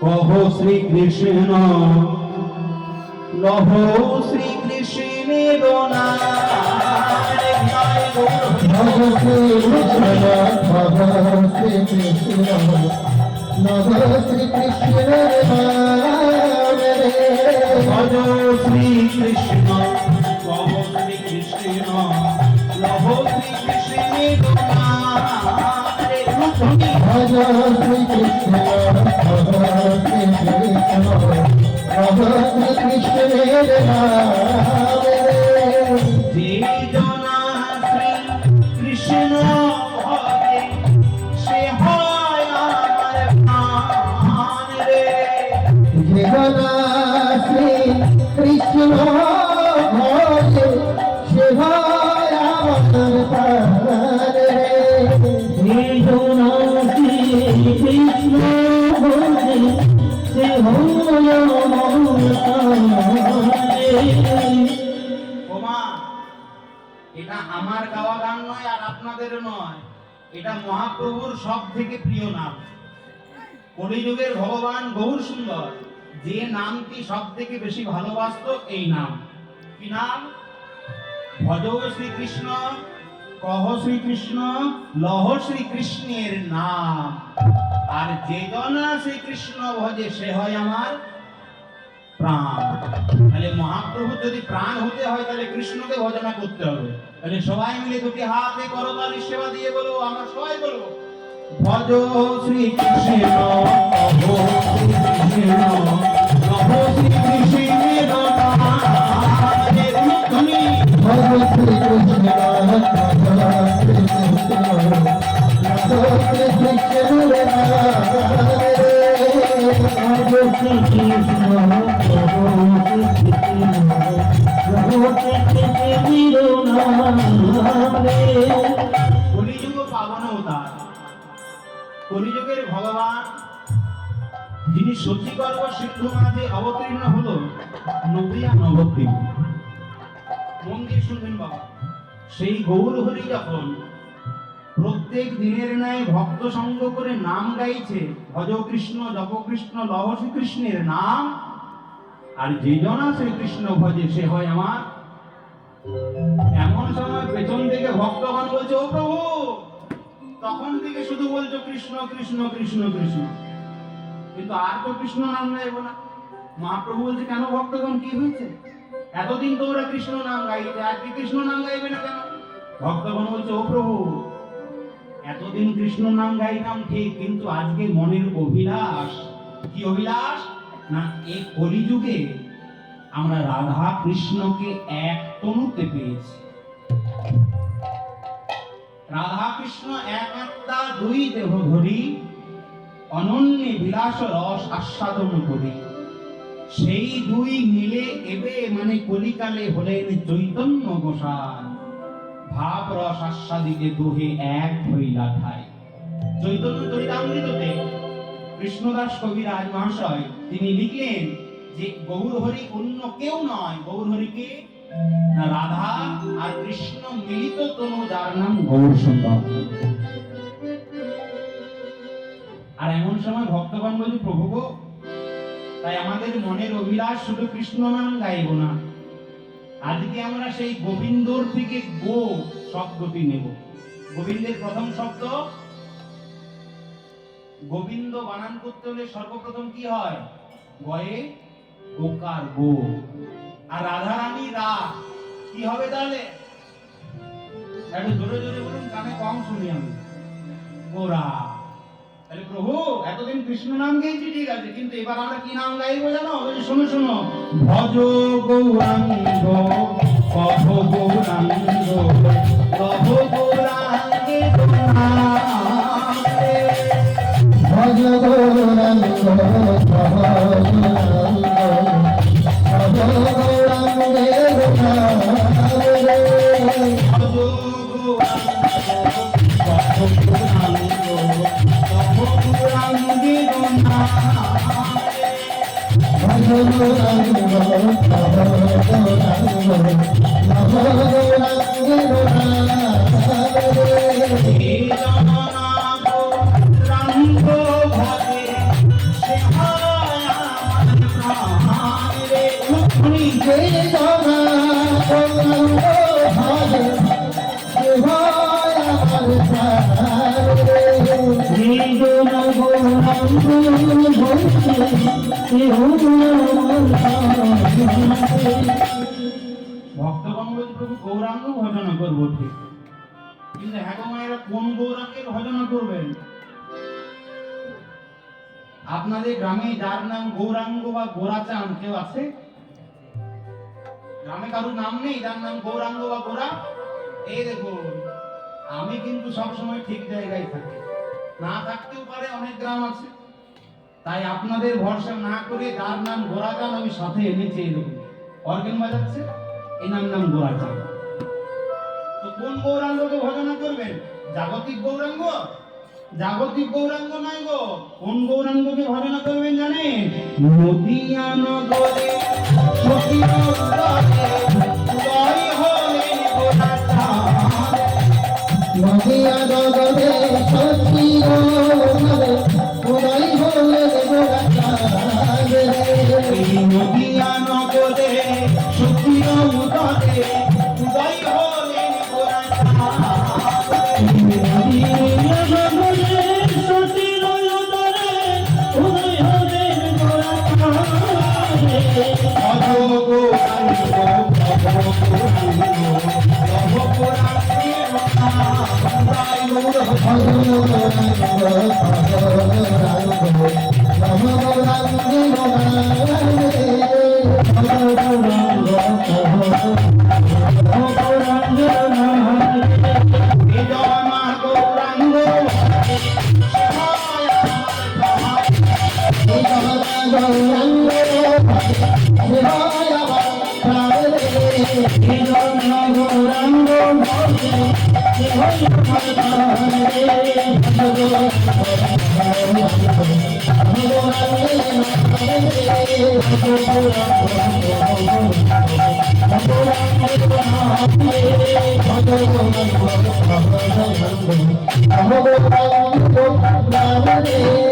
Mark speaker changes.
Speaker 1: কহ শ্রীকৃষ্ণ লহ শ্রীকৃষ্ণের নাম।
Speaker 2: ভজ শ্রীকৃষ্ণ ভজ শ্রীকৃষ্ণ নভ শ্রীকৃষ্ণের নাম রে।
Speaker 1: ভজ শ্রীকৃষ্ণ কহ শ্রীকৃষ্ণ লহ শ্রীকৃষ্ণের নাম।
Speaker 2: ভজ শ্রীকৃষ্ণ ভজ শ্রীকৃষ্ণ নভ শ্রীকৃষ্ণের নাম রে।
Speaker 1: যে জনা শ্রী কৃষ্ণ ভজে সে হয় আমার প্রাণ রে।
Speaker 2: জীবনা শ্রী কৃষ্ণ ভজে সে হয় আমার প্রাণ রে।
Speaker 1: জীবনা শ্রী কৃষ্ণ ভজে সে হয় আমার প্রাণ রে। ওমা, এটা আমার গাওয়া গান নয় আর আপনাদেরও নয়, এটা মহাপ্রভুর সব থেকে প্রিয় নাম। কলিযুগের ভগবান গৌর সুন্দর যে নামটি সব থেকে বেশি ভালোবাসতো এই নাম। কি নাম? ভজ শ্রীকৃষ্ণ কহ শ্রীকৃষ্ণ লহ শ্রীকৃষ্ণের নাম। আর যে জনা শ্রীকৃষ্ণ ভজে সে হয় আমার প্রাণ। তাহলে মহাপ্রভু যদি প্রাণ হতে হয় তাহলে কৃষ্ণকে ভজনা করতে হবে। তাহলে সবাই মিলে দুটি হাতে করতালি সেবা দিয়ে বলো, আমরা সবাই বলবো ভজ শ্রীকৃষ্ণ কহ শ্রীকৃষ্ণ লহ শ্রীকৃষ্ণের নাম।
Speaker 2: ভজ শ্রীকৃষ্ণ ভজ শ্রীকৃষ্ণ নভ শ্রীকৃষ্ণের নাম রে।
Speaker 1: ভজ শ্রীকৃষ্ণ কহ শ্রীকৃষ্ণ লহ শ্রীকৃষ্ণের নাম রে। কলিযুগ পাবন অবতার, কলিযুগের ভগবান যিনি সচিগর্ভ সিন্ধু মাঝে অবতীর্ণ হলো নদিয়া নবদ্বীপ। মন দিয়ে শুনবেন বাবা, সেই গৌর হরি যখন প্রত্যেক দিনের ন্যায় ভক্ত সঙ্গ করে নাম গাইছে, ভজ কৃষ্ণ জপ কৃষ্ণ লহ শ্রীকৃষ্ণের নাম, আর যে জনা শ্রীকৃষ্ণ ভজে সে হয় আমার। এমন সময় পেছন থেকে ভক্তগণ বলছে, ও প্রভু, তখন থেকে শুধু বলছো কৃষ্ণ কৃষ্ণ কৃষ্ণ কৃষ্ণ, কিন্তু আর তো কৃষ্ণ নাম নেব না। মহাপ্রভু বলছে, কেন ভক্তগণ কি হয়েছে? এতদিন তো ওরা কৃষ্ণ নাম গাইতে, আর কি কৃষ্ণ নাম গাইবে না কেন? ভক্তগণ বলছে, ও প্রভু, এতদিন কৃষ্ণ নাম গাইতাম ঠিক, কিন্তু আজকে মনের অভিলাষ। কি অভিলাষ? না, এই কলিযুগে আমরা রাধা কৃষ্ণকে এক তনুতে পেয়েছি। রাধা কৃষ্ণ এক আত্মা দুই দেহ ধরি অনন্য বিলাস রস আস্বাদন করি। সেই দুই মিলে এবে মানে কলিকালে হলেন চৈতন্য গোসাই। ভাব রস আস্বাদিতে দুহে এক হইলা ঠাই। চৈতন্য চরিতামৃততে কৃষ্ণদাস কবিরাজ মহাশয় তিনি লিখলেন যে গৌর হরি অন্য কেউ নয়, গৌর হরিকে না রাধা আর কৃষ্ণ মিলিত তনু, যার নাম গৌর সুন্দর। আর এমন সময় ভক্তগণ বলছে, প্রভু গো, তাই আমাদের মনের অভিলাষ শুধু কৃষ্ণ নাম গাইব না, আজকে আমরা সেই গোবিন্দর থেকে গো শব্দটি নেব। গোবিন্দের প্রথম শব্দ গোবিন্দ বানান করতে হলে সর্বপ্রথম কি হয়? গয়ে গোকার গো। আর রাধারানী রা, কি হবে তাহলে? একটু জোরে জোরে বলুন, কানে কম শুনি আমি। গোরা। তাহলে প্রভু, এতদিন কৃষ্ণ নাম গেয়েছি ঠিক আছে, কিন্তু এবার আমরা কি নাম গাইবো জানো? শোনো শোনো, ভজ গৌরাঙ্গ কহ গৌরাঙ্গ কহ গৌরাঙ্গে
Speaker 2: ভজ গৌরাঙ্গ কহ গৌরাঙ্গ কহ গৌরাঙ্গের নাম রে।
Speaker 1: ভজ গৌরাঙ্গ কহ গৌরাঙ্গে
Speaker 2: ভজ গৌরাঙ্গ কহ গৌরাঙ্গ নভ গৌরাঙ্গের নাম রে।
Speaker 1: ভজে সে
Speaker 2: বেদনা গৌরাঙ্গ ভজে হয় আমার প্রাণে
Speaker 1: বেদনা গৌরাঙ্গ বলছে
Speaker 3: ভক্তগণ বলছে প্রভু গৌরাঙ্গ ভজনা করবো ঠিক, কিন্তু হ্যাঁ গো মায়েরা কোন গৌরাঙ্গের ভজনা করবেন? আপনাদের গ্রামে যার নাম গৌরাঙ্গ বা গোরাচাঁদ কেউ আছে? গ্রামে কারোর নাম নেই যার নাম গৌরাঙ্গ বা গোরা? এই দেখুন, আমি কিন্তু সবসময় ঠিক জায়গায় থাকি, না থাকতেও পারে, অনেক গ্রাম আছে। তাই আপনাদের ভরসা না করে যার নাম গোরাচাঁদ আমি সাথে এনেছি, এই দেখুন অর্গেন বাজাচ্ছে, এনার নাম গোরাচাঁদ। তো কোন গৌরাঙ্গকে ভজনা করবেন? জাগতিক গৌরাঙ্গ? জাগতিক গৌরাঙ্গ নয় গো। কোন গৌরাঙ্গকে ভজনা করবেন জানেন? নদিয়া নগরে সখীর উদ্দারে উদয় হলেন গোরাচাঁদ।
Speaker 2: নদিয়া নগরে সখীর উদ্দারে উদয় হলেন গোরাচাঁদ।
Speaker 3: এই নদিয়া নগরে সখীর উদ্দারে উদয় হলেন গোরাচাঁদ।
Speaker 2: I'm